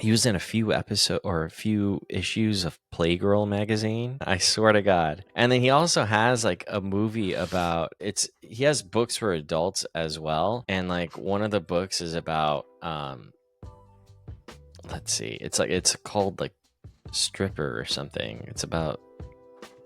He was in a few issues of Playgirl magazine. I swear to God. And then he also has like a movie about he has books for adults as well. And like one of the books is about let's see. It's called like Stripper or something. It's about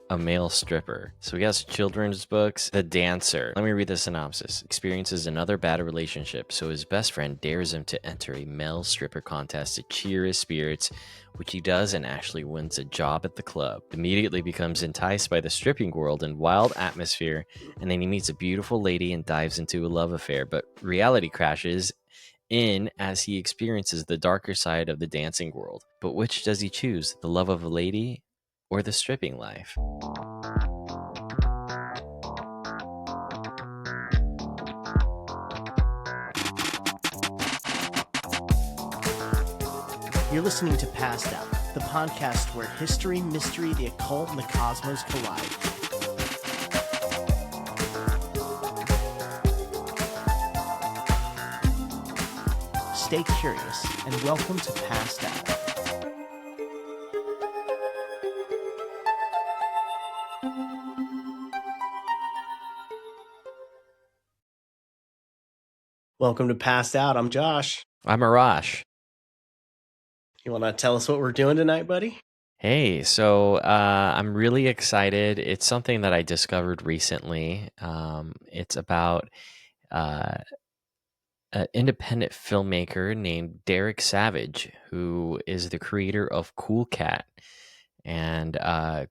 a male stripper. So he has children's books. The Dancer. Let me read the synopsis. Experiences another bad relationship, so his best friend dares him to enter a male stripper contest to cheer his spirits, which he does and actually wins a job at the club. Immediately becomes enticed by the stripping world and wild atmosphere, and then he meets a beautiful lady and dives into a love affair, but reality crashes in as he experiences the darker side of the dancing world. But which does he choose? The love of a lady or the stripping life? You're listening to Passed Out, the podcast where history, mystery, the occult, and the cosmos collide. Stay curious, and welcome to Passed Out. Welcome to Passed Out. I'm Josh. I'm Arash. You want to tell us what we're doing tonight, buddy? Hey, so I'm really excited. It's something that I discovered recently. It's about an independent filmmaker named Derek Savage, who is the creator of Cool Cat. And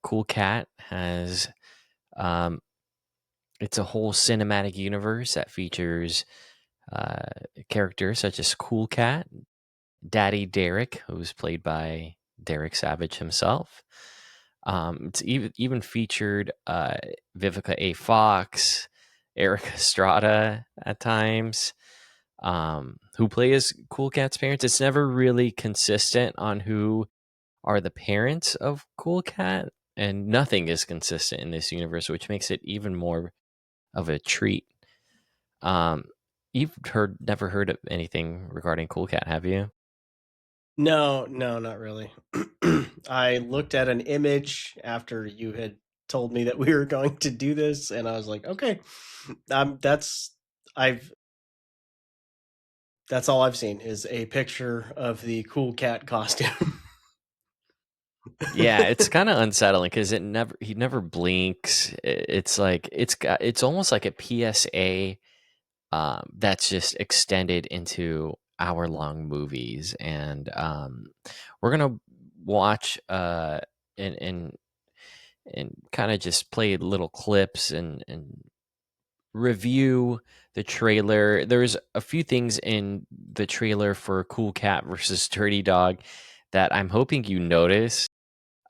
Cool Cat has it's a whole cinematic universe that features characters such as Cool Cat, Daddy Derek, who's played by Derek Savage himself. It's even featured Vivica A. Fox, Eric Estrada at times, who play as Cool Cat's parents. It's never really consistent on who are the parents of Cool Cat, and nothing is consistent in this universe, which makes it even more of a treat. You've never heard of anything regarding Cool Cat, have you? No, not really. I looked at an image after you had told me that we were going to do this, and I was like, okay, that's all I've seen is a picture of the Cool Cat costume. Yeah, it's kind of unsettling because he never blinks. It's like it's almost like a PSA that's just extended into hour-long movies, and we're gonna watch and kind of just play little clips and review the trailer. There's a few things in the trailer for Cool Cat versus Dirty Dog that I'm hoping you notice.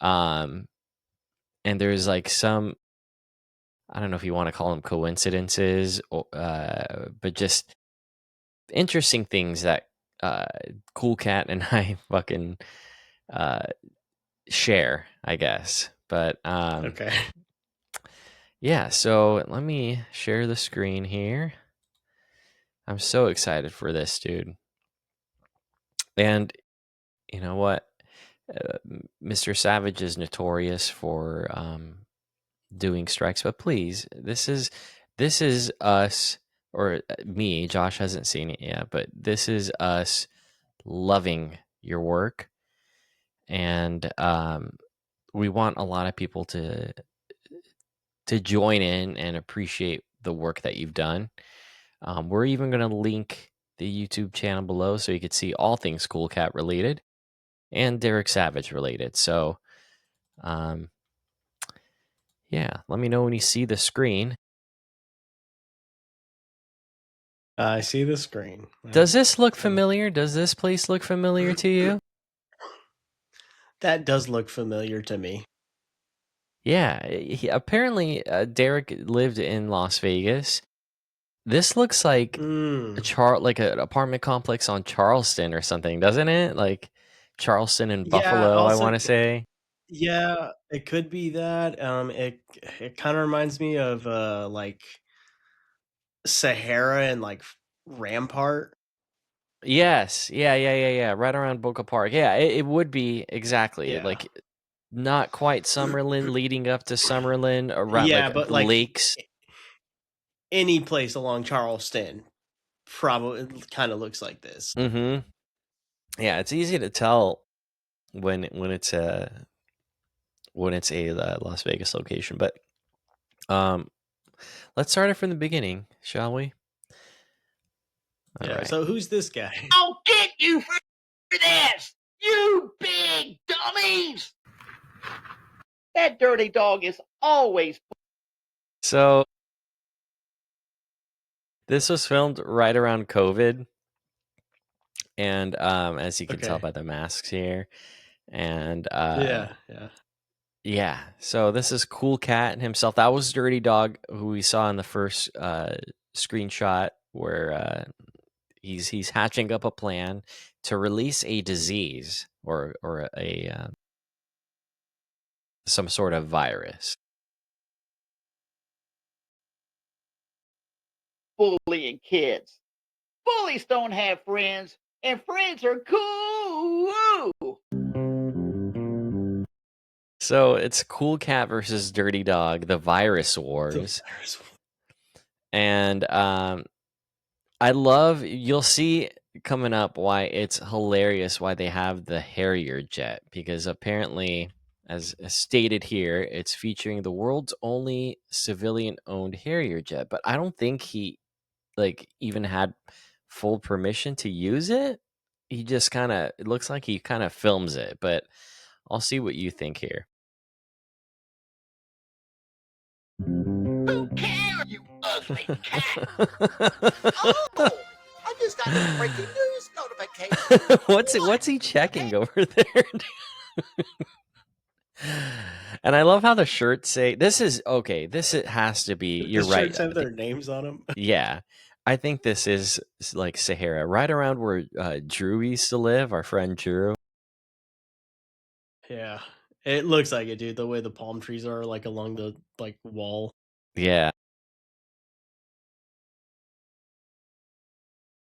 And there's like some, I don't know if you want to call them coincidences, or, but just interesting things that Cool Cat and I fucking share, I guess. But Okay. yeah, so let me share the screen here. I'm so excited for this, dude. And you know what? Mr. Savage is notorious for doing strikes, but please, this is us, or me. Josh hasn't seen it yet, but this is us loving your work, and we want a lot of people to join in and appreciate the work that you've done. We're even going to link the YouTube channel below so you could see all things Cool Cat related and Derek Savage related. So, yeah, let me know when you see the screen. I see the screen. Does this look familiar? Does this place look familiar to you? That does look familiar to me. Yeah, apparently Derek lived in Las Vegas. This looks like like an apartment complex on Charleston or something, doesn't it? Like Charleston and Yeah, Buffalo, I also, want to say. yeah, it could be that. It kind of reminds me of like Sahara and like Rampart. Yes, yeah. Right around Boca Park. Yeah, it would be exactly Yeah. like not quite Summerlin, leading up to Summerlin, around Yeah, like but the like lakes. any place along Charleston probably kind of looks like this. Mm-hmm. Yeah, it's easy to tell when it's a Las Vegas location, but um, let's start it from the beginning, shall we? All Yeah. right. So who's this guy? I'll get you for this, you big dummies! That dirty dog is always. So this was filmed right around COVID, and as you can tell Okay. by the masks here, and Yeah. yeah. So this is Cool Cat himself. That was Dirty Dog, who we saw in the first screenshot, where he's hatching up a plan to release a disease or a some sort of virus. Bullying kids. Bullies don't have friends, and friends are cool. So it's Cool Cat versus Dirty Dog, the Virus Wars, and I love. You'll see coming up why it's hilarious why they have the Harrier jet, because apparently, as stated here, it's featuring the world's only civilian-owned Harrier jet. But I don't think he like even had full permission to use it. He just kind of, it looks like he kind of films it, but I'll see what you think here. Who cares, you ugly cat? Oh, I just got a breaking news notification. What's he checking over there? And I love how the shirts say, this is okay, has to be, The you're right. shirts have their names on them. Yeah. I think this is like Sahara, right around where Drew used to live, our friend Drew. Yeah. It looks like it, dude. The way the palm trees are like along the like wall. Yeah.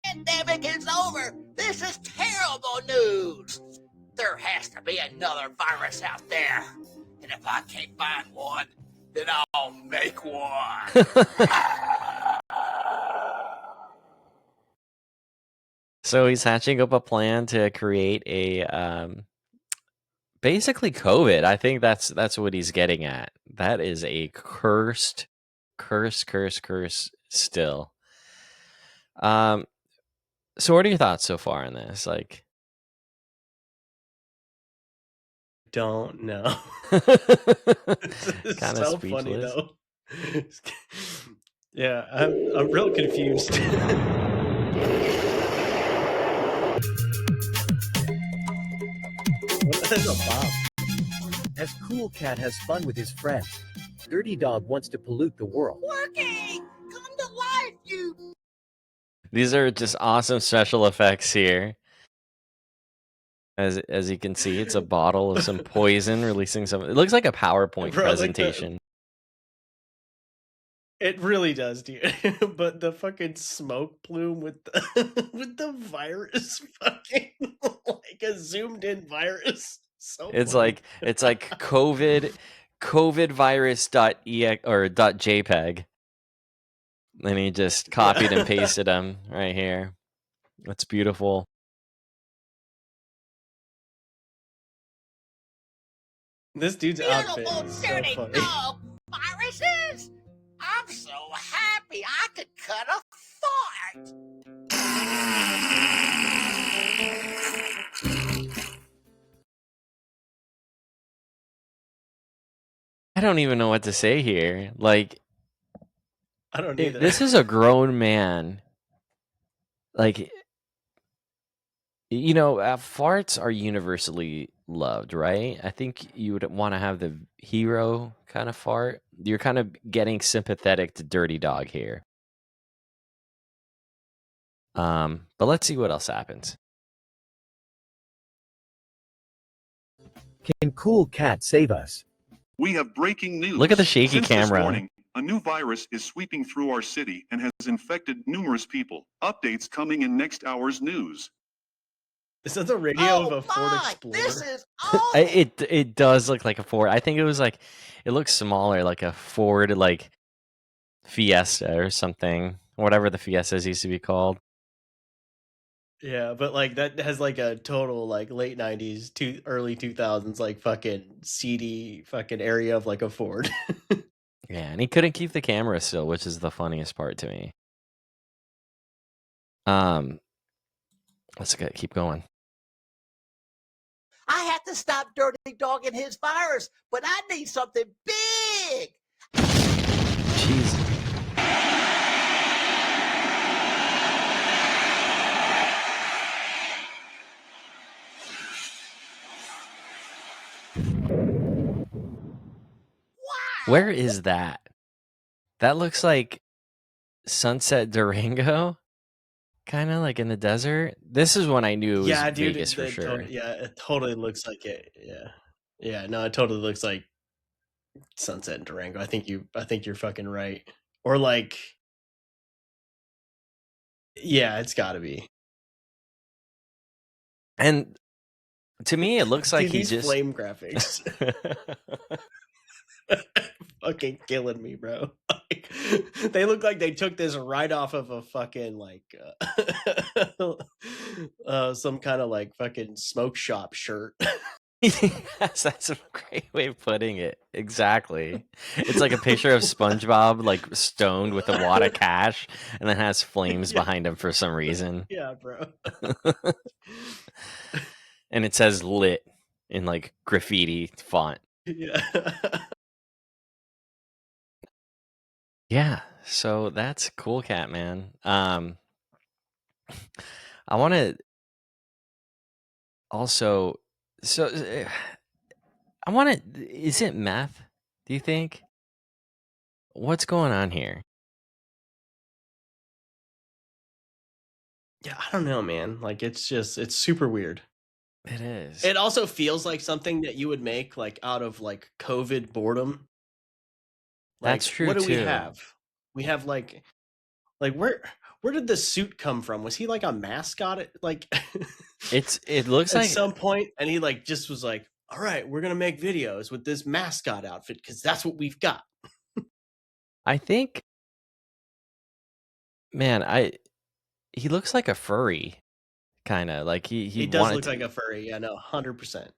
Pandemic is over. This is terrible news. There has to be another virus out there. And if I can't find one, then I'll make one. So he's hatching up a plan to create a basically COVID. I think that's what he's getting at. That is a curse still. So what are your thoughts so far on this? Like, Don't know. This is kind of so funny speechless. though. Yeah, I'm real confused. What is a bob? As Cool Cat has fun with his friends, Dirty Dog wants to pollute the world. Working! Come to life, you. These are just awesome special effects here. As you can see, it's a bottle of some poison releasing some. It looks like a PowerPoint Bro, like presentation. it really does, dude. But the fucking smoke plume with the with the virus, fucking like a zoomed in virus. So It's funny. like COVID virus dot ex or dot JPEG. And he just copied and pasted them right here. That's beautiful. This dude's outfit Beautiful, is so dirty funny. dog viruses. I'm so happy I could cut a fart. I don't even know what to say here. Like, I don't either. this is a grown man. Like, farts are universally loved, right? I think you would want to have the hero kind of fart. You're kind of getting sympathetic to Dirty Dog here. But let's see what else happens. Can Cool Cat save us? We have breaking news. Look at the shaky Since this camera. morning, A new virus is sweeping through our city and has infected numerous people. Updates coming in next hour's news. Is that the radio of Oh a Ford my! This Explorer? is awesome. It does look like a Ford. I think it was like it looks smaller, like a Ford like Fiesta or something, whatever the Fiestas used to be called. Yeah, but like that has like a total like late 90s to early 2000s like fucking seedy fucking area of like a Ford. Yeah, and he couldn't keep the camera still, which is the funniest part to me. Um, let's keep going. I have to stop Dirty Dog and his virus, but I need something big. Jeez. Where is that? That looks like Sunset Durango, kind of like in the desert. This is when I knew it was Yeah, dude, Vegas for sure. yeah, it totally looks like it. Yeah, no, it totally looks like Sunset and Durango. I think you're fucking right. Or like, yeah, it's got to be. And to me, it looks like Dude, he these just flame graphics fucking killing me, bro. Like, they look like they took this right off of a fucking like some kind of like fucking smoke shop shirt. Yes, that's a great way of putting it. Exactly. It's like a picture of SpongeBob like stoned with a wad of cash and then has flames Yeah. behind him for some reason. Yeah, bro. And it says lit in like graffiti font. Yeah. Yeah, so that's Cool Cat, man. I want to also so I want to is it meth? Do you think? What's going on here? Yeah, I don't know, man. Like it's super weird. It is. It also feels like something that you would make like out of like COVID boredom. Like, That's true what do we too. have? We have like where did the suit come from? Was he like a mascot at like It looks at like some point and he like just was like, all right, we're gonna make videos with this mascot outfit because that's what we've got. I think man, he looks like a furry kind of like he He does wanted look to like a furry, yeah, no, 100%.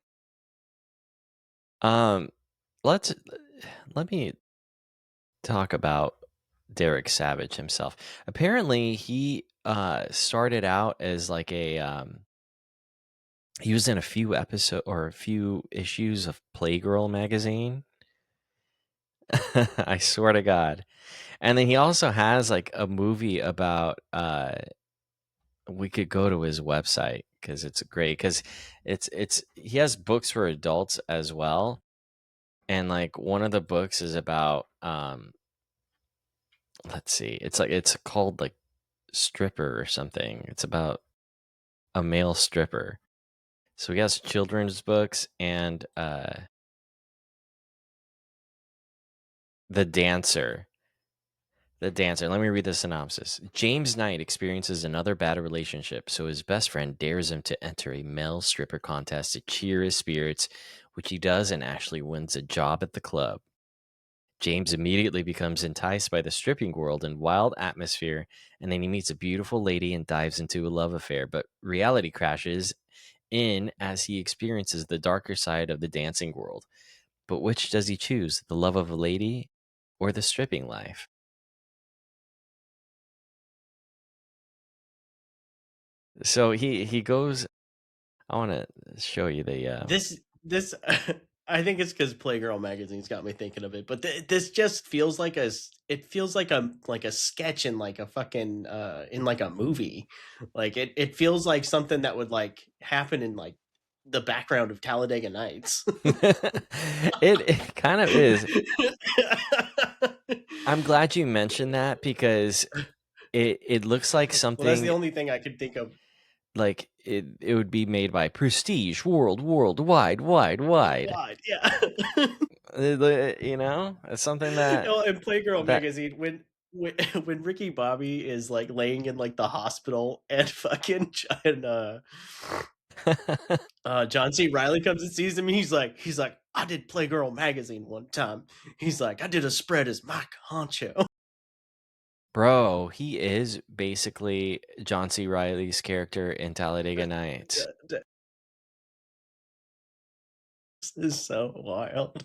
um let's let me talk about Derek Savage himself. Apparently, he started out as like a he was in a few a few issues of Playgirl magazine. I swear to God. And then he also has like a movie about we could go to his website because it's great because it's he has books for adults as well. And like one of the books is about let's see, it's called like Stripper or something. It's about a male stripper. So he has children's books and The Dancer. The Dancer. Let me read the synopsis. James Knight experiences another bad relationship, so his best friend dares him to enter a male stripper contest to cheer his spirits, which he does and actually wins a job at the club. James immediately becomes enticed by the stripping world and wild atmosphere, and then he meets a beautiful lady and dives into a love affair. But reality crashes in as he experiences the darker side of the dancing world. But which does he choose, the love of a lady or the stripping life? So he goes. I want to show you the. This I think it's because Playgirl magazine's got me thinking of it, but this just feels like it feels like a sketch in like a fucking in like a movie. Like it feels like something that would like happen in like the background of Talladega Nights. It kind of is. I'm glad you mentioned that because it looks like Well, that's the something only thing I could think of. like it would be made by Prestige World, wide. Wide, yeah. You know, it's something that Oh, in Playgirl that magazine, when when Ricky Bobby is like laying in like the hospital and fucking John C. Riley comes and sees him, he's like, I did Playgirl magazine one time. He's like, I did a spread as Mike Honcho. bro, he is basically John C. Riley's character in Talladega Nights. This is so wild.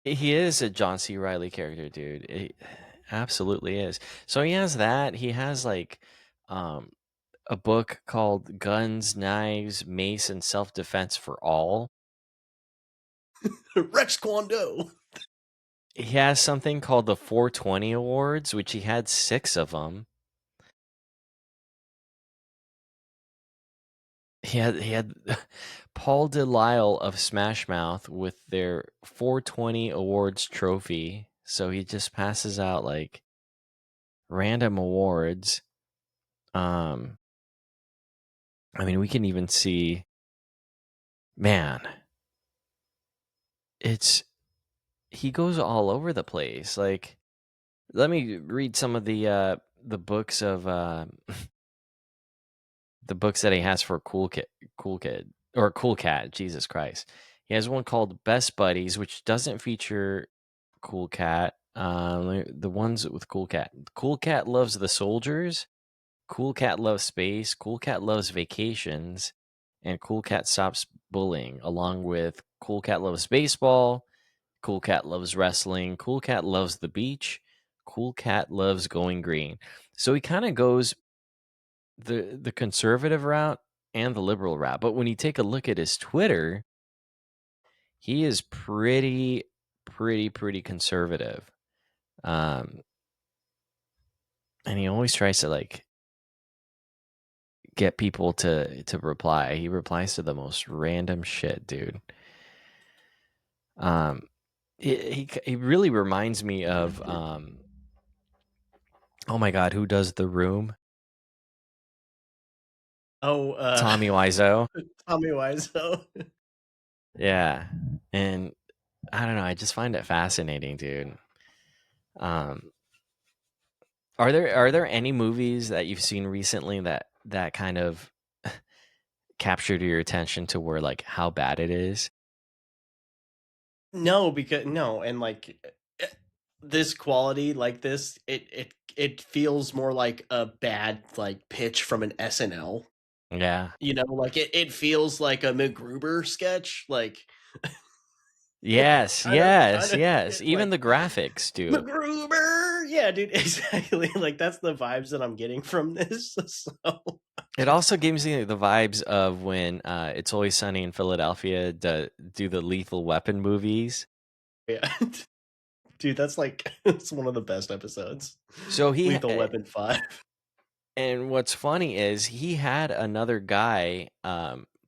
He is a John C. Riley character, dude. It absolutely is. So he has that. He has like um a book called Guns, Knives, Mace, and Self-Defense for All. Rex Kwando. He has something called the 420 Awards, which he had 6 of them. He had Paul Delisle of Smash Mouth with their 420 Awards trophy. So he just passes out like random awards. I mean, we can even see, man, he goes all over the place. Like, let me read some of the books of the books that he has for Cool Kid or Cool Cat. Jesus Christ, he has one called Best Buddies, which doesn't feature Cool Cat. The ones with Cool Cat. Cool Cat loves the soldiers. Cool Cat loves space. Cool Cat loves vacations, and Cool Cat stops bullying. Along with Cool Cat loves baseball. Cool Cat loves wrestling. Cool Cat loves the beach. Cool Cat loves going green. So he kind of goes the conservative route and the liberal route. But when you take a look at his Twitter, he is pretty conservative. And he always tries to like get people to reply. He replies to the most random shit, dude. He really reminds me of oh my god, who does The Room? Oh, Tommy Wiseau. Tommy Wiseau. Yeah. And I don't know, I just find it fascinating, dude. Um are there any movies that you've seen recently that kind of captured your attention to where like how bad it is? No, because no, and like this quality like this, it feels more like a bad like pitch from an SNL. Yeah. You know, like it feels like a MacGruber sketch. Like Yes, kind of yes, yes. Even like the graphics do. MacGruber. Yeah, dude, exactly. Like that's the vibes that I'm getting from this. So It also gives me the vibes of when It's Always Sunny in Philadelphia do the Lethal Weapon movies. yeah. Dude, that's like it's one of the best episodes. So Lethal Weapon 5. and what's funny is he had another guy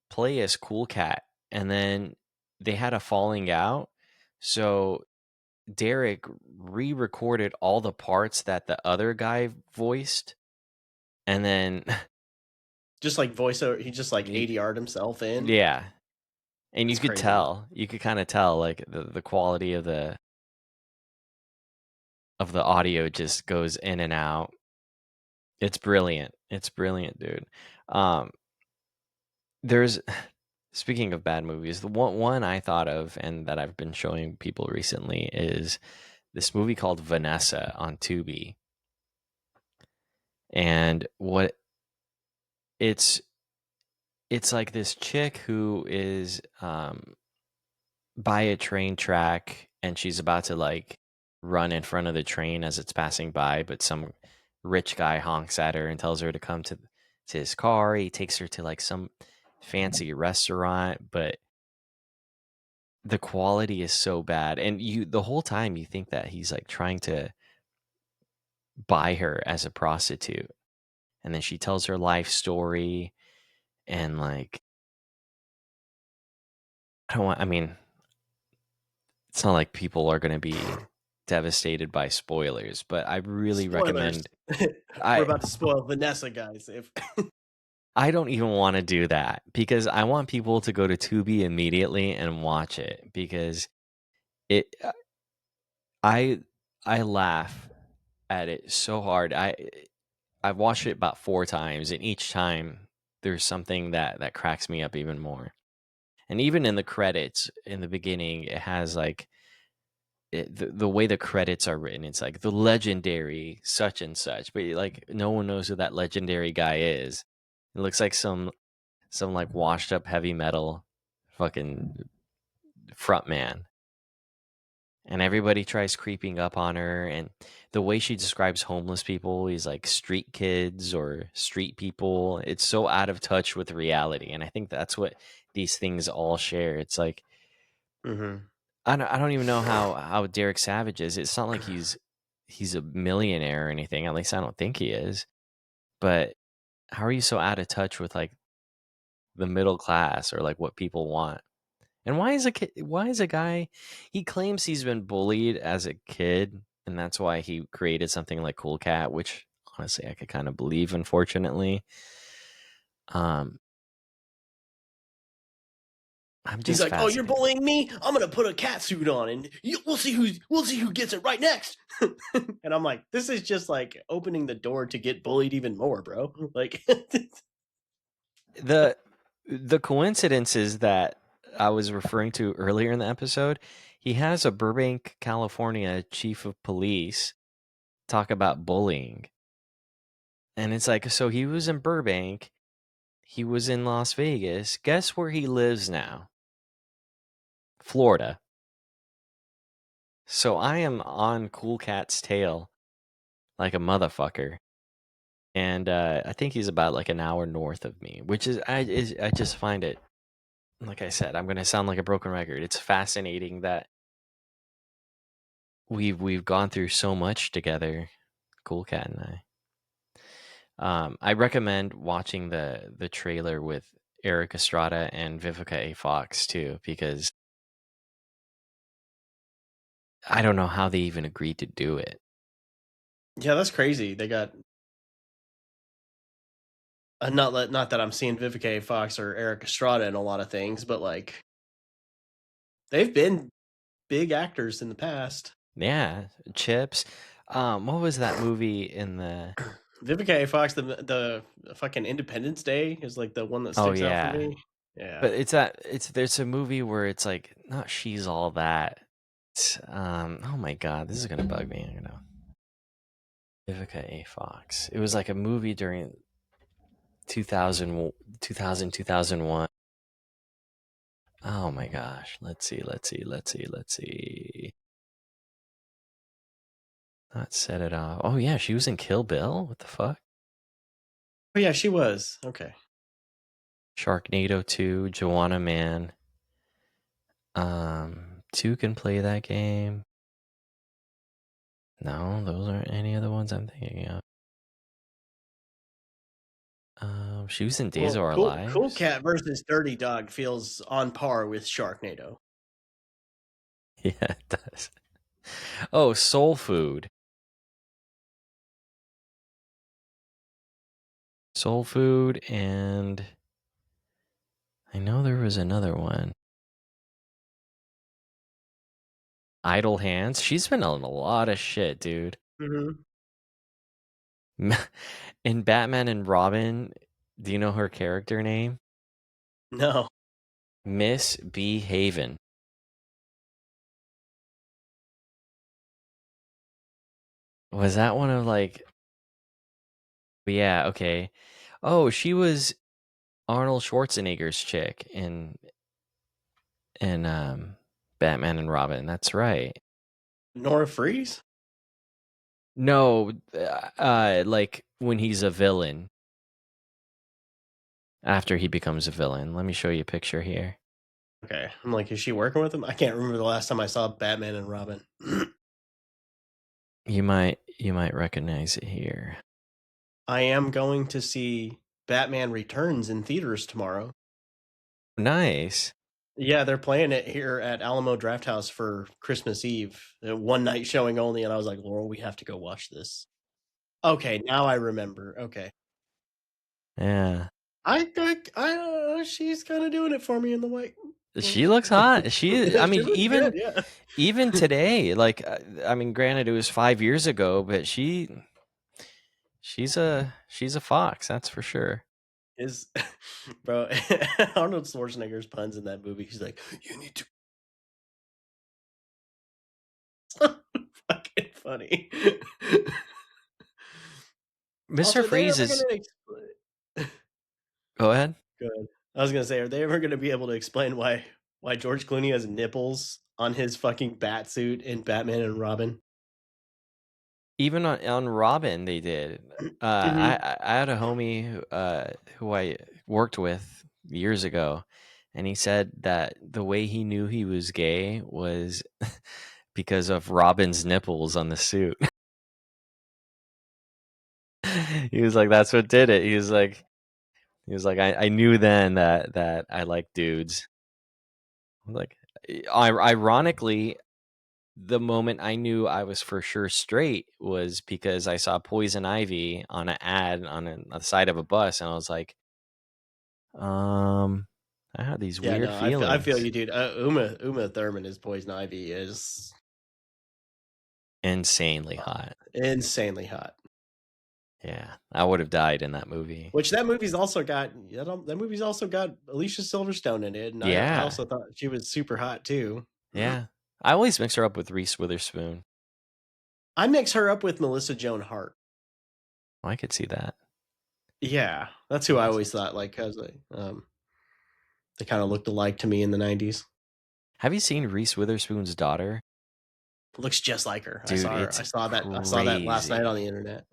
play as Cool Cat, and then they had a falling out. So Derek re-recorded all the parts that the other guy voiced, and then Just like voiceover, he just like ADR'd himself in. yeah, and It's crazy. you could kind of tell like the quality of the audio just goes in and out. It's brilliant. It's brilliant, dude. Um, there's speaking of bad movies, the one I thought of and that I've been showing people recently is this movie called Vanessa on Tubi. And what it's like this chick who is by a train track and she's about to like run in front of the train as it's passing by, but some rich guy honks at her and tells her to come to his car. He takes her to like some fancy restaurant, but the quality is so bad, and you the whole time you think that he's like trying to buy her as a prostitute, and then she tells her life story, and like I mean, it's not like people are going to be devastated by spoilers, but I really Spoilers. recommend. We're I about to spoil Vanessa, guys. If I don't even want to do that because I want people to go to Tubi immediately and watch it because it I I laugh at it so hard. I've watched it about 4 times, and each time there's something that cracks me up even more. And even in the credits in the beginning, it has like the way the credits are written, it's like the legendary such and such, but like no one knows who that legendary guy is. It looks like some like washed up heavy metal fucking front man. And everybody tries creeping up on her, and the way she describes homeless people is like street kids or street people. It's so out of touch with reality, and I think that's what these things all share. It's like Mm-hmm. I don't even know how Derek Savage is. It's not like he's a millionaire or anything. At least I don't think he is. But how are you so out of touch with like the middle class or like what people want? And why is a guy he claims he's been bullied as a kid, and that's why he created something like Cool Cat, which honestly I could kind of believe, unfortunately. Um I'm He's just like, "Oh, you're fascinated. bullying me? I'm gonna put a cat suit on, and we'll see who gets it right next." And I'm like, "This is just like opening the door to get bullied even more, bro." Like, The the coincidences that I was referring to earlier in the episode, he has a Burbank, California chief of police talk about bullying. And it's like, so he was in Burbank, he was in Las Vegas. Guess where he lives now? Florida. So I am on Cool Cat's tail like a motherfucker. And I think he's about like an hour north of me, which I just find it, like I said, I'm gonna sound like a broken record. It's fascinating that we've gone through so much together, Cool Cat and I. I recommend watching the trailer with Eric Estrada and Vivica A. Fox too, because I don't know how they even agreed to do it. yeah, that's crazy. They got not that I'm seeing Vivica A. Fox or Eric Estrada in a lot of things, but like they've been big actors in the past. Yeah, Chips. What was that movie in the? Vivica A. Fox, the fucking Independence Day is like the one that Oh sticks out for yeah, me. Yeah. but there's a movie where it's like not She's All That. Oh my god, this is gonna bug me. I know. Vivica A. Fox. It was like a movie during 2000, 2001. Oh my gosh. Let's see. Not Set It Off. Oh yeah, she was in Kill Bill. What the fuck? Oh yeah, she was. Okay. Sharknado 2, Joanna Man. 2 can play that game. No, those aren't any of the ones I'm thinking of. She was in Days Well, of Our Cool Lives. Cat versus Dirty Dog feels on par with Sharknado. Yeah, it does. Oh, Soul Food. Soul Food, and I know there was another one. Idle Hands. She's been on a lot of shit, dude. Mm-hmm. In Batman and Robin, do you know her character name? No. Miss B. Haven. Was that one of like? Yeah, okay. Oh, she was Arnold Schwarzenegger's chick in Batman and Robin. That's right. Nora Freeze? No, like when he's a villain. After he becomes a villain. Let me show you a picture here. Okay. I'm like, is she working with him? I can't remember the last time I saw Batman and Robin. You might recognize it here. I am going to see Batman Returns in theaters tomorrow. Nice. Yeah, they're playing it here at Alamo Drafthouse for Christmas Eve. One night showing only, and I was like, Laurel, we have to go watch this. Okay, now I remember. Okay. Yeah. She's kind of doing it for me in the white. She looks hot. I She mean, looks good, yeah. even today, like, I mean, granted, it was 5 years ago, but she's a fox, that's for sure. Is bro Arnold Schwarzenegger's puns in that movie? He's like, "You need to." Fucking funny. Mr. Also, are they Freeze ever is. gonna explain? Go ahead. Good. I was gonna say, are they ever gonna be able to explain why George Clooney has nipples on his fucking bat suit in Batman and Robin? Even on Robin, they did. Mhm. I had a homie who I worked with years ago, and he said that the way he knew he was gay was because of Robin's nipples on the suit. He was like, "That's what did it." He was like, "I knew then that I like dudes." Like, ironically, the moment I knew I was for sure straight was because I saw Poison Ivy on an ad on the side of a bus, and I was like, I had these Yeah, weird no, I feel feelings. you, dude. Uma Thurman as Poison Ivy is Insanely hot. insanely hot. Yeah, I would have died in that movie. Which that movie's also got Alicia Silverstone in it, and I Yeah, also thought she was super hot too. yeah. I always mix her up with Reese Witherspoon. I mix her up with Melissa Joan Hart. I could see that. Yeah, that's who I always thought, like, cause they kind of looked alike to me in the '90s. Have you seen Reese Witherspoon's daughter? Looks just like her. I Dude, saw her. it's I saw that last night on crazy. the internet.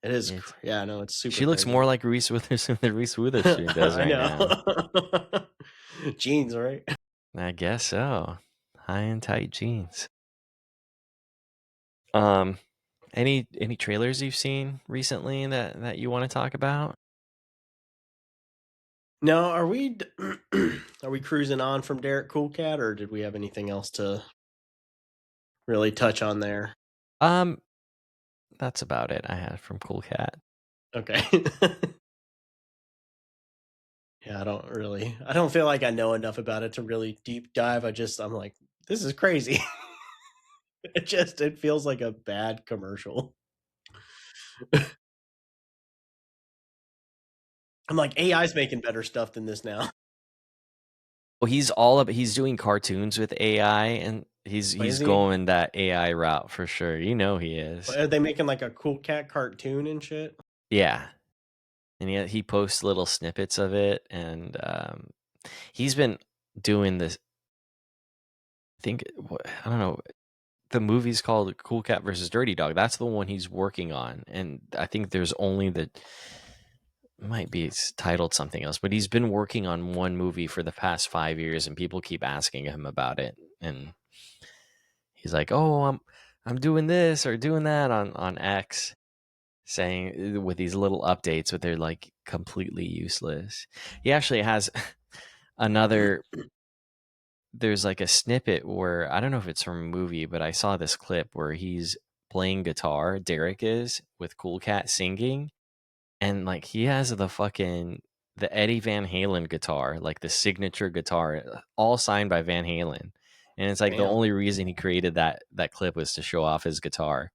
It is, It's yeah, no, it's super She looks crazy. more like Reese Witherspoon than Reese Witherspoon does I right know. now. Jeans, right? I guess so. High and tight jeans. Um, any trailers you've seen recently that you want to talk about? Now, are we are we cruising on from Derek Coolcat, or did we have anything else to really touch on there? Um, that's about it I had from Cool Cat. Okay. Yeah, I don't feel like I know enough about it to really deep dive. I'm like, this is crazy. It feels like a bad commercial. I'm like, AI's making better stuff than this now. Well, he's doing cartoons with AI, and he's But he's is he? going that AI route for sure. You know he But is. are they making like a Cool Cat cartoon and shit? Yeah. And he posts little snippets of it, and he's been doing this. I don't know. The movie's called Cool Cat versus Dirty Dog. That's the one he's working on, and I think there's only the might be it's titled something else, but he's been working on one movie for the past 5 years, and people keep asking him about it, and he's like, "Oh, I'm doing this or doing that on X." Saying with these little updates, but they're like completely useless. He actually has another. There's like a snippet where I don't know if it's from a movie, but I saw this clip where he's playing guitar. Derek is with Cool Cat singing, and like he has the Eddie Van Halen guitar, like the signature guitar, all signed by Van Halen. And it's like the Damn. only reason he created that clip was to show off his guitar.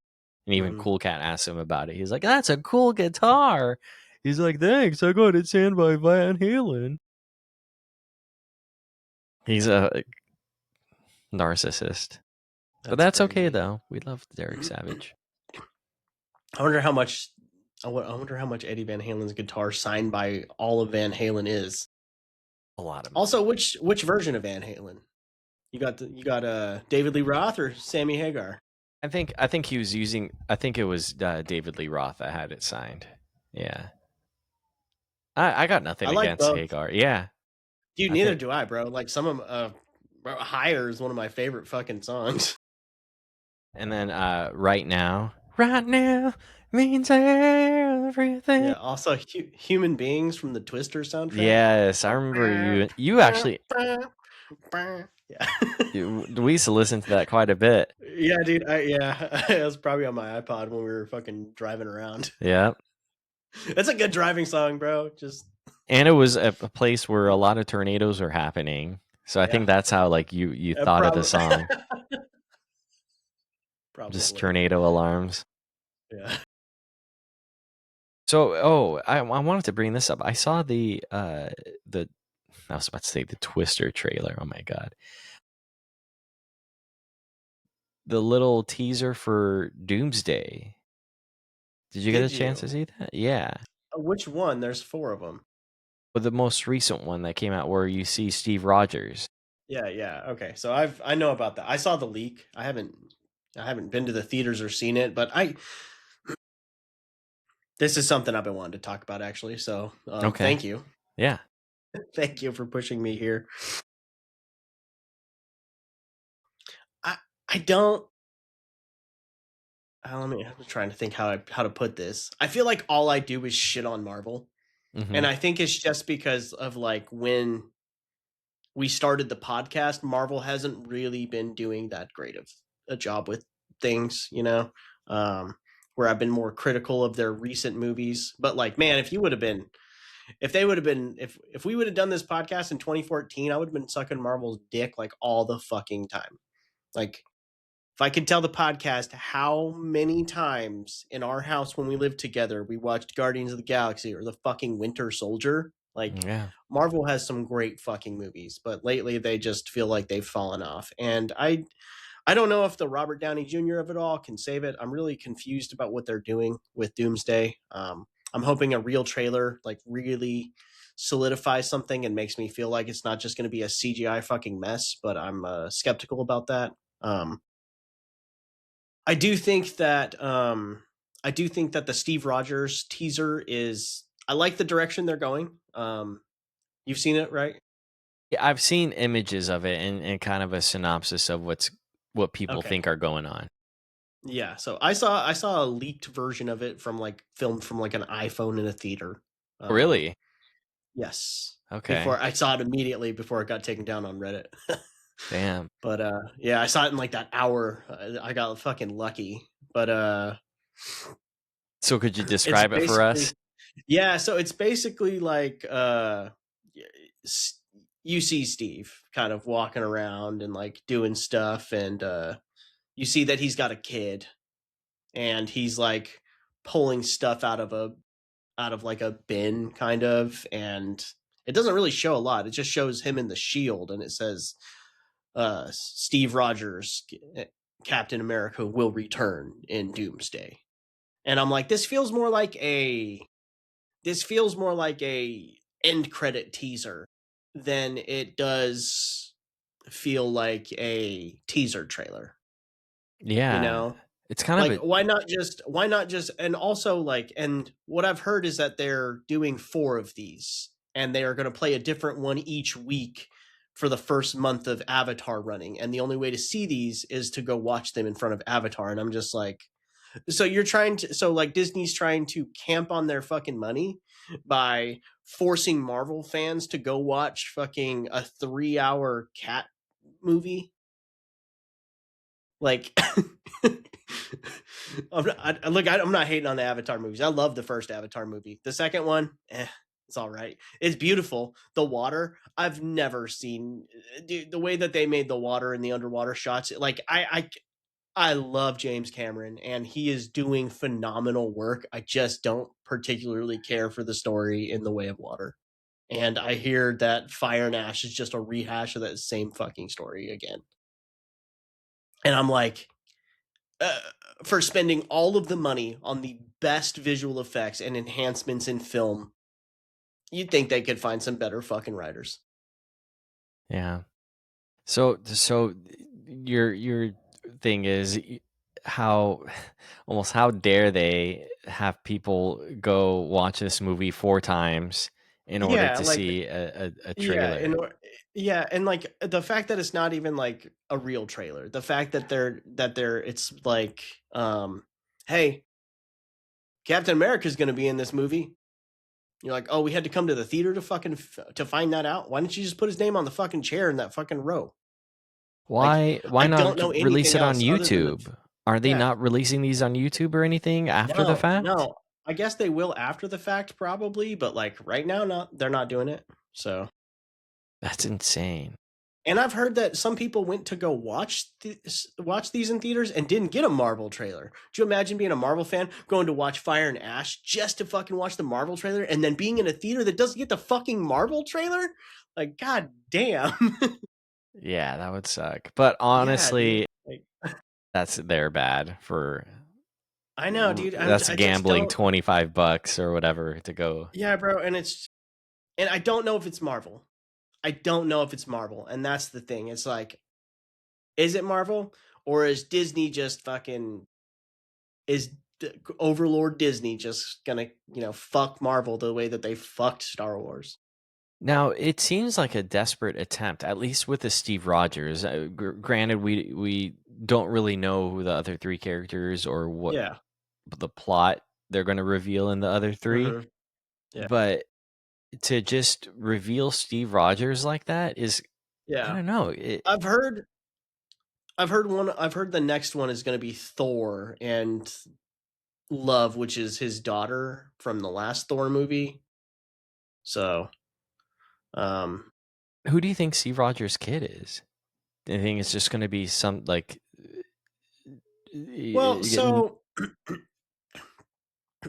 And even Mhm. Cool Cat asked him about it. He's like, "That's a cool guitar." He's like, "Thanks, I got it signed by Van Halen." He's a narcissist. But That's that's okay crazy. though. We love Derek Savage. I wonder how much. I wonder how much Eddie Van Halen's guitar signed by all of Van Halen is. A lot of money. Also, which version of Van Halen? You got David Lee Roth or Sammy Hagar? I think he was using. I think it was David Lee Roth that had it signed. Yeah, I got nothing I like against both. Hagar. Yeah, Dude, I neither think. do I, bro. Like some of bro, Higher is one of my favorite fucking songs. And then right now means everything. Yeah. Also, Human Beings from the Twister soundtrack. Yes, I remember you. You actually Yeah. we used to listen to that quite a bit. Yeah, dude. It was probably on my iPod when we were fucking driving around. Yeah, That's a good driving song, bro. Just and it was a place where a lot of tornadoes are happening. So I think Yeah. that's how like you thought of the Probably. song. Just Probably. tornado alarms. Yeah. So I wanted to bring this up. I saw the I was about to say the Twister trailer. Oh my god. The little teaser for Doomsday. Did you get a Did chance you? to see that? Yeah. Which one? There's 4 of them. But the most recent one that came out where you see Steve Rogers. Yeah, yeah. Okay. So I know about that. I saw the leak. I haven't been to the theaters or seen it, but this is something I've been wanting to talk about actually. So, Okay. thank you. Yeah. Thank you for pushing me here. I I don't I'm trying to think how to put this. I feel like all I do is shit on Marvel, Hmm. and I think it's just because of like when we started the podcast, Marvel hasn't really been doing that great of a job with things, um, where I've been more critical of their recent movies. But like, man, if we would have done this podcast in 2014, I would have been sucking Marvel's dick like all the fucking time. Like, if I could tell the podcast how many times in our house when we lived together we watched Guardians of the Galaxy or the fucking Winter Soldier, like Yeah. Marvel has some great fucking movies, but lately they just feel like they've fallen off. And I don't know if the Robert Downey Jr. of it all can save it. I'm really confused about what they're doing with Doomsday. I'm hoping a real trailer like really solidifies something and makes me feel like it's not just going to be a CGI fucking mess, but I'm skeptical about that. I do think that the Steve Rogers teaser is I like the direction they're going. You've seen it, right? Yeah, I've seen images of it and kind of a synopsis of what people Okay. think are going on. Yeah, so I saw a leaked version of it from like filmed from like an iPhone in a theater. Um Really? yes. Okay. Before I saw it immediately before it got taken down on Reddit. Damn. But yeah, I saw it in like that hour. I got fucking lucky. But So could you it's describe it for basically us? yeah, so it's basically like you see Steve kind of walking around and like doing stuff, and you see that he's got a kid, and he's like pulling stuff out of like a bin kind of, and it doesn't really show a lot. It just shows him in the shield, and it says Steve Rogers, Captain America will return in Doomsday. And I'm like, this feels more like a end credit teaser than it does feel like a teaser trailer, you Yeah. know? It's kind of Like a why not just and also like and what I've heard is that they're doing 4 of these and they are going to play a different one each week for the first month of Avatar running, and the only way to see these is to go watch them in front of Avatar. And I'm just like, so like Disney's trying to camp on their fucking money by forcing Marvel fans to go watch fucking a 3-hour cat movie. Like I'm not hating on the Avatar movies. I love the first Avatar movie. The second one, it's all right. It's beautiful. The water, I've never seen dude, the way that they made the water and the underwater shots. Like I love James Cameron and he is doing phenomenal work. I just don't particularly care for the story in the way of water. And I hear that Fire and Ash is just a rehash of that same fucking story again. And I'm like, uh, for spending all of the money on the best visual effects and enhancements in film, you'd think they could find some better fucking writers. yeah. So your thing is how almost how dare they have people go watch this movie 4 times in order Yeah, to like see a yeah, trailer? and like the fact that it's not even like a real trailer, the fact that it's like, hey, Captain America's going to be in this movie. You're like, oh, we had to come to the theater to to find that out. Why didn't you just put his name on the fucking chair in that fucking row? Like, Why I not don't know release anything it on else other than YouTube? Are they yeah, not releasing these on YouTube or anything after the fact? no. I guess they will after the fact probably, but like right now, not they're not doing it. So That's insane. And I've heard that some people went to go watch these in theaters and didn't get a Marvel trailer. Do you imagine being a Marvel fan going to watch Fire and Ash just to fucking watch the Marvel trailer and then being in a theater that doesn't get the fucking Marvel trailer? Like, god damn. Yeah, that would suck. But Yeah, dude. honestly, Like, they're bad for I know, dude. that's I just gambling don't. $25 or whatever to go. Yeah, bro. And I don't know if it's Marvel. I don't know if it's Marvel, and that's the thing. It's like, is it Marvel or is Disney just fucking Overlord Disney just gonna fuck Marvel the way that they fucked Star Wars? Now, it seems like a desperate attempt, at least with the Steve Rogers. Granted, we don't really know who the other three characters or what Yeah. the plot they're going to reveal in the other three, Yeah. but to just reveal Steve Rogers like that is, I Yeah. don't know. I've heard the next one is going to be Thor and Love, which is his daughter from the last Thor movie. So, who do you think Steve Rogers' kid is? Do you think it's just going to be some like? well, so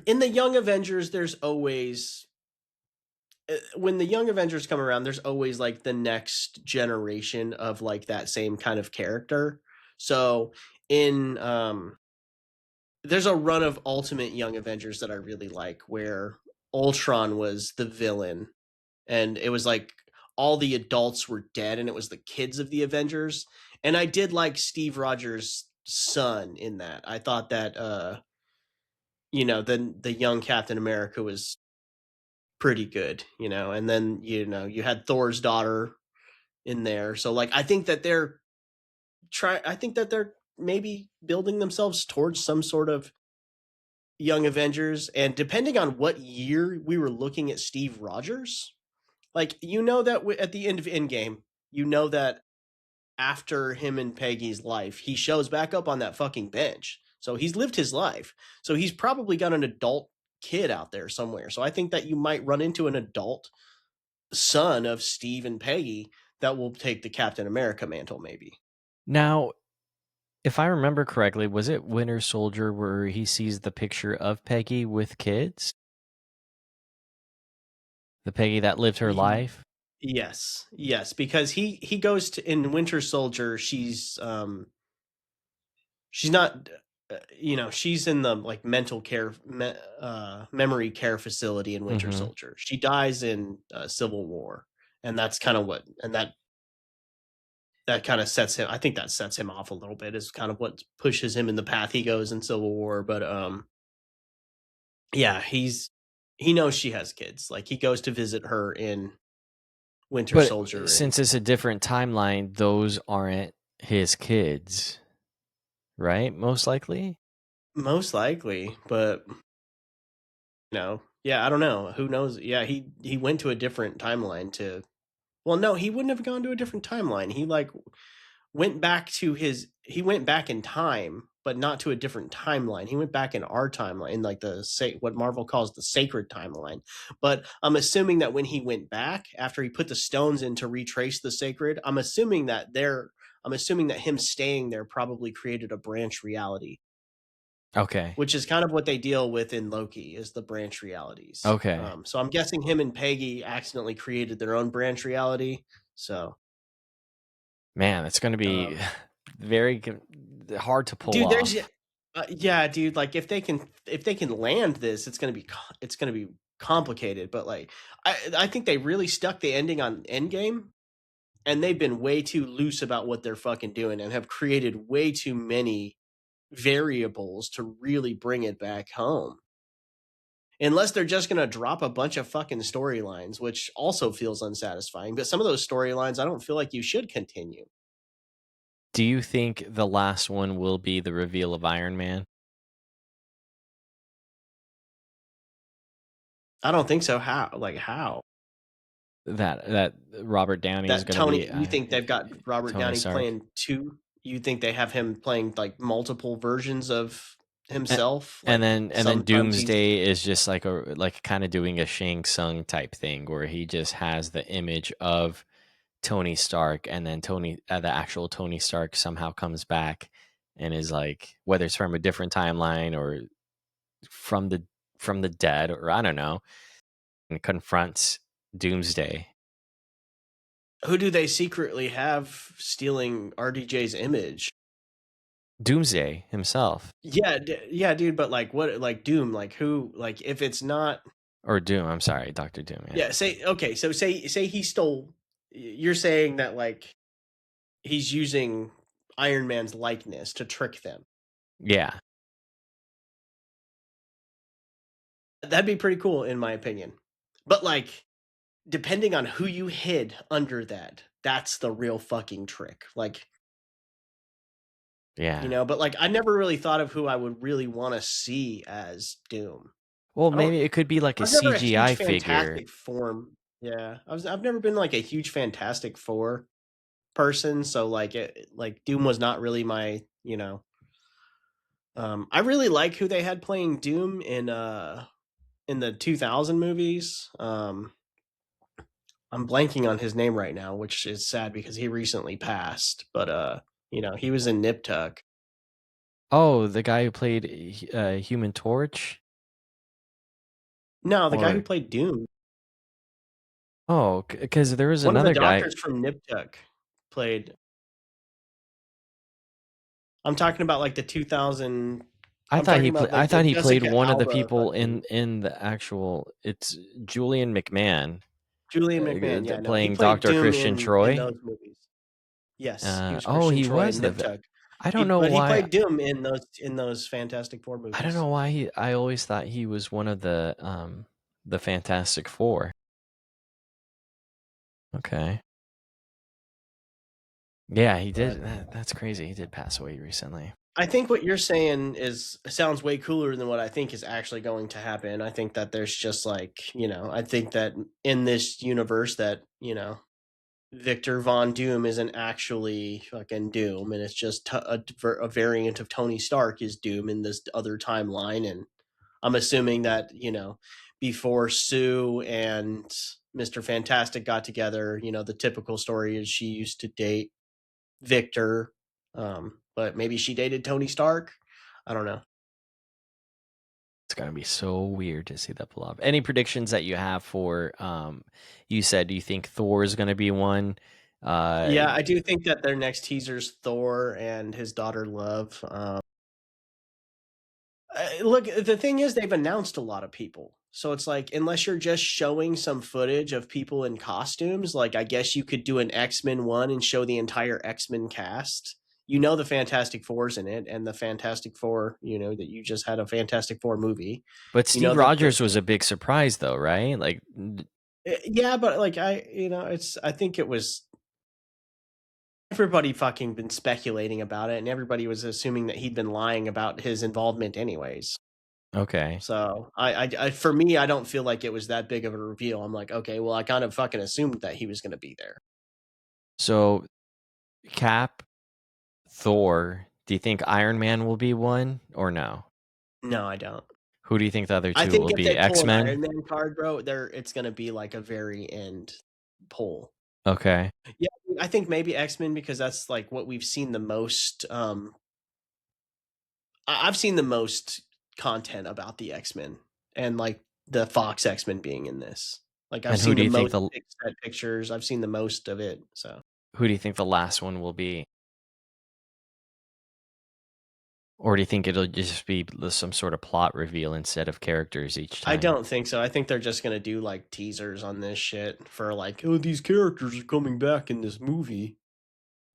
in the Young Avengers, there's always when the Young Avengers come around, there's always like the next generation of like that same kind of character. So in there's a run of Ultimate Young Avengers that I really like where Ultron was the villain and it was like all the adults were dead and it was the kids of the Avengers. And I did like Steve Rogers' son in that. I thought that the young Captain America was pretty good, and then you had Thor's daughter in there. So like I think that they're maybe building themselves towards some sort of Young Avengers, and depending on what year we were looking at Steve Rogers, like that at the end of Endgame, that after him and Peggy's life, he shows back up on that fucking bench. So he's lived his life. So he's probably got an adult kid out there somewhere. So I think that you might run into an adult son of Steve and Peggy that will take the Captain America mantle, maybe. Now, if I remember correctly, was it Winter Soldier where he sees the picture of Peggy with kids? The Peggy that lived her life? Yes, because he goes to in Winter Soldier. She's not, she's in the like mental care, memory care facility in Winter Soldier. She dies in Civil War, and that's kind of that kind of sets him. I think that sets him off a little bit. Is kind of what pushes him in the path he goes in Civil War. But yeah, he knows she has kids. Like he goes to visit her in Winter Soldier. Since it's a different timeline, those aren't his kids, right? Most likely, but yeah, I don't know. Who knows? Yeah, he went to a different timeline to. Well, no, he wouldn't have gone to a different timeline. He like went back in time, but not to a different timeline. He went back in our timeline, in like what Marvel calls the sacred timeline. But I'm assuming that when he went back after he put the stones in to retrace the sacred, I'm assuming that him staying there probably created a branch reality. Okay. Which is kind of what they deal with in Loki, is the branch realities. Okay. So I'm guessing him and Peggy accidentally created their own branch reality. So, man, it's going to be very hard to pull dude, off. Yeah, dude. Like if they can land this, it's gonna be complicated. But like, I think they really stuck the ending on Endgame, and they've been way too loose about what they're fucking doing, and have created way too many variables to really bring it back home. Unless they're just going to drop a bunch of fucking storylines, which also feels unsatisfying. But some of those storylines, I don't feel like you should continue. Do you think the last one will be the reveal of Iron Man? I don't think so. How? That Robert Downey is going to be. You think they've got Robert Downey playing two? You think they have him playing like multiple versions of himself? And then Doomsday is just like kind of doing a Shang Tsung type thing where he just has the image of Tony Stark, and then the actual Tony Stark somehow comes back and is like, whether it's from a different timeline or from the dead, or I don't know, and confronts Doomsday. Who do they secretly have stealing RDJ's image? Doomsday himself. Yeah, yeah, dude. But like, what? Like Doom? Like who? Like if it's not Or Doom, I'm sorry, Dr. Doom. yeah. Say okay. So say he stole. You're saying that like he's using Iron Man's likeness to trick them. Yeah. That'd be pretty cool, in my opinion. But like, depending on who you hid under that, that's the real fucking trick. Like, Yeah. you know. But like, I never really thought of who I would really want to see as Doom. Well, I don't. maybe it could be like a I was never a huge CGI figure. Fantastic Four. Yeah, I've never been like a huge Fantastic Four person. So like, like Doom was not really my, you know. I really like who they had playing Doom in the 2000 movies. I'm blanking on his name right now, which is sad because he recently passed. But you know, he was in Nip Tuck. Oh, the guy who played Human Torch? No, the guy who Or played Doom. oh, because there was One of the another guy. doctors from Nip Tuck played. I'm talking about like the 2000. I I'm thought talking he about I like the thought he played Jessica one of the Alba people fucking in the actual. It's Julian McMahon Julian McMahon. Yeah, no, he playing played Dr. Doom Christian in Troy. those movies. Yes, he was Oh, Christian he Troy was in Nip Tuck. I don't know But he why. played Doom in those Fantastic Four movies. I don't know why I always thought he was one of the Fantastic Four. Okay. Yeah, he did. That's crazy. He did pass away recently. I think what you're saying sounds way cooler than what I think is actually going to happen. I think that there's just like, you know, I think that in this universe that, you know, Victor Von Doom isn't actually fucking Doom, and it's just a variant of Tony Stark is Doom in this other timeline. And I'm assuming that, you know, before Sue and Mr. Fantastic got together, you know, the typical story is she used to date Victor, but maybe she dated Tony Stark. I don't know. It's gonna be so weird to see that pull off. Any predictions that you have for? You said, do you think Thor is gonna be one? Yeah, I do think that their next teaser's Thor and his daughter Love. Look, the thing is, they've announced a lot of people. So it's like, unless you're just showing some footage of people in costumes, like I guess you could do an X-Men one and show the entire X-Men cast. You know the Fantastic Four's in it, and the Fantastic Four, you know, that you just had a Fantastic Four movie. But You know Steve Rogers was a big surprise, though, right? Like, yeah, but like I think it was everybody fucking been speculating about it, and everybody was assuming that he'd been lying about his involvement anyways. okay. So I for me, I don't feel like it was that big of a reveal. I'm like, okay, well, I kind of fucking assumed that he was going to be there. So, Cap, Thor. Do you think Iron Man will be one or no? No, I don't. Who do you think the other I two think will if be? they pull an X-Men? Iron Man card, bro, it's going to be like a very end pull. Okay. Yeah, I think maybe X-Men because that's like what we've seen the most. I've seen the most content about the X-Men and like the Fox X-Men being in this. Like I've And who seen do the you think most pictures. I've seen the most of it. So who do you think the last one will be? Or do you think it'll just be some sort of plot reveal instead of characters each time? I don't think so. I think they're just gonna do like teasers on this shit for like, oh, these characters are coming back in this movie.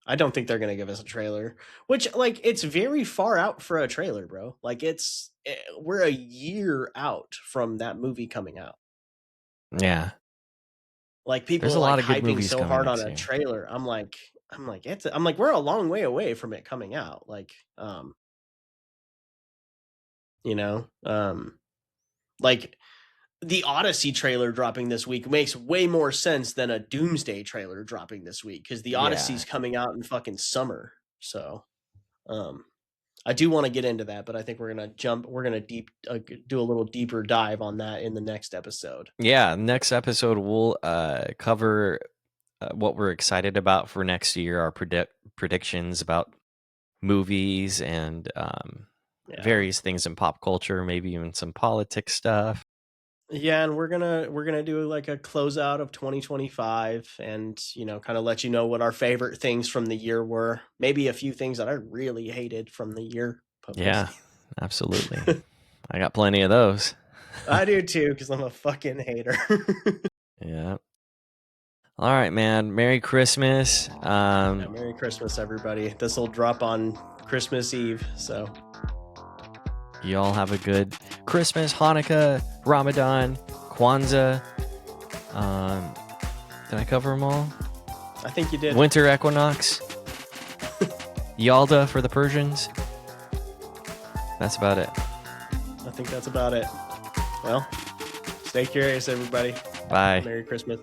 I don't think they're gonna give us a trailer, which like it's very far out for a trailer, bro. Like we're a year out from that movie coming out. Yeah. Like people There's are a lot like of good hyping movies so coming hard on next a year. trailer. I'm like we're a long way away from it coming out. Like you know, like the Odyssey trailer dropping this week makes way more sense than a Doomsday trailer dropping this week because the Odyssey's coming out in fucking summer. So, I do want to get into that, but I think we're gonna do a little deeper dive on that in the next episode. Yeah, next episode we'll cover what we're excited about for next year, our predictions about movies and various things in pop culture, maybe even some politics stuff. Yeah, and we're gonna do like a closeout of 2025, and kind of let you know what our favorite things from the year were. Maybe a few things that I really hated from the year. But we'll Yeah, see. absolutely. I got plenty of those. I do too, because I'm a fucking hater. Yeah. All right, man. Merry Christmas. Yeah, Merry Christmas, everybody. This will drop on Christmas Eve, so You all have a good Christmas, Hanukkah, Ramadan, Kwanzaa. Did I cover them all? I think you did. Winter equinox. Yalda for the Persians. That's about it. I think that's about it. Well, stay curious, everybody. Bye. Merry Christmas.